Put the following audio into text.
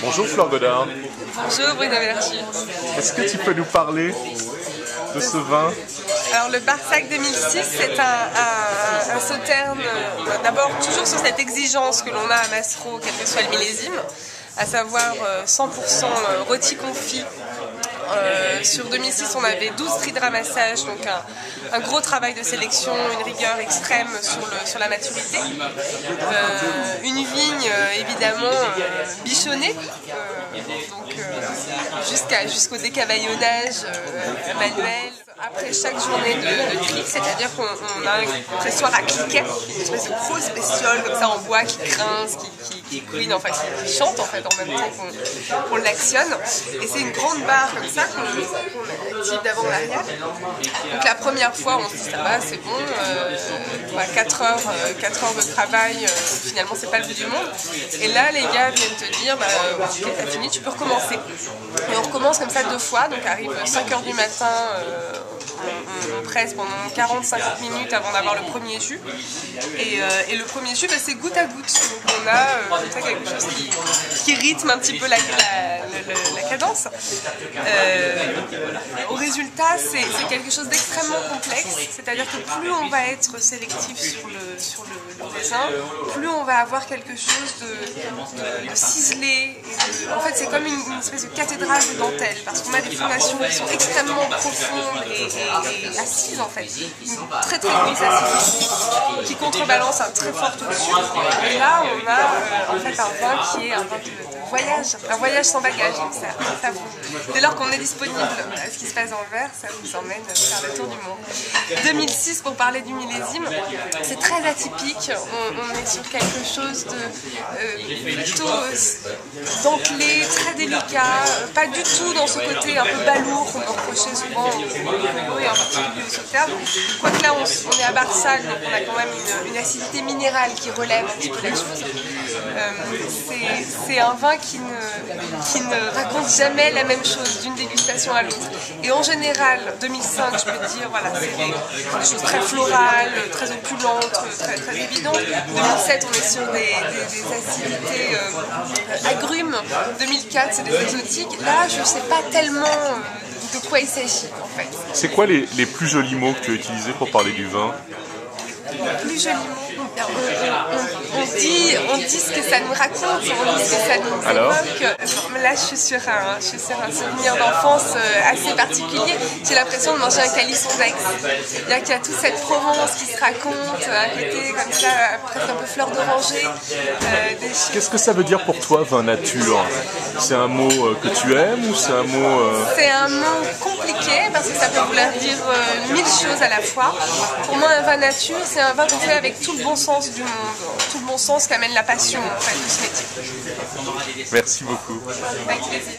Bonjour Flore Godard. Bonjour Bruno Vergy. Est-ce que tu peux nous parler de ce vin? Alors le Barsac 2006, c'est un sauterne, d'abord toujours sur cette exigence que l'on a à Massero, quel que soit le millésime, à savoir 100% rôti confit. Sur 2006, on avait 12 tris de ramassage, donc un gros travail de sélection, une rigueur extrême sur la maturité. Une vigne évidemment bichonnée, jusqu'au décavaillonnage manuel. Après chaque journée de tri, c'est-à-dire qu'on a un pressoir à cliquet, une espèce de grosse bestiole comme ça en bois qui grince, qui couine, enfin qui chante en fait en même temps qu'on l'actionne. Et c'est une grande barre comme ça qu'on active d'avant en arrière. Donc la première fois on se dit ça va, c'est bon, 4 heures de travail, finalement c'est pas le bout du monde. Et là les gars viennent te dire ok, t'as fini, tu peux recommencer. Et on recommence comme ça 2 fois, donc arrive 5 heures du matin. On presse pendant 40-50 minutes avant d'avoir le premier jus. Et le premier jus, c'est goutte à goutte. Donc on a quelque chose qui rythme un petit peu la cadence. Au résultat, c'est quelque chose d'extrêmement complexe. C'est-à-dire que plus on va être sélectif sur le raisin, plus on va avoir quelque chose de ciselé. En fait, c'est comme une espèce de cathédrale de dentelle, parce qu'on a des fondations qui sont extrêmement profondes et assises en fait, une très très grosse assise qui contrebalance un très fort taux de sucre. Et là on a en fait un vin qui est un vin de voyage sans bagage. Donc dès lors qu'on est disponible à ce qui se passe dans le verre, ça vous emmène faire le tour du monde. 2006, pour parler du millésime, c'est très atypique. On est sur quelque chose de plutôt dentelé, très délicat, pas du tout dans ce côté un peu balourd qu'on me reprochait souvent et en particulier au sauterne. Quoique là on est à Barsac, donc on a quand même une acidité minérale qui relève un petit peu la chose. C'est un vin qui ne raconte jamais la même chose d'une dégustation à l'autre. Et en général, 2005, je peux te dire, voilà, c'est des choses très florales, très opulentes, très, très évidentes. 2007, on est sur des acidités agrumes. 2004, c'est des exotiques. Là, je ne sais pas tellement de quoi il s'agit, en fait. C'est quoi les plus jolis mots que tu as utilisés pour parler du vin? Les plus jolis mots. On dit ce que ça nous raconte, on dit ce que ça nous évoque. Là, je suis sur un souvenir d'enfance assez particulier. J'ai l'impression de manger un calisson d'Aix. C'est-à-dire qu'il y a toute cette Provence qui se raconte, un côté comme ça, presque un peu fleur d'oranger. Qu'est-ce que ça veut dire pour toi, vin nature? C'est un mot que tu aimes ou c'est un mot... C'est un mot compliqué parce que ça peut vouloir dire 1000 choses à la fois. Pour moi, un vin nature, c'est un vin qu'on fait avec tout le bon sens du monde, tout le bon sens qu'amène la passion en fait, de ce métier. Merci beaucoup. Avec plaisir.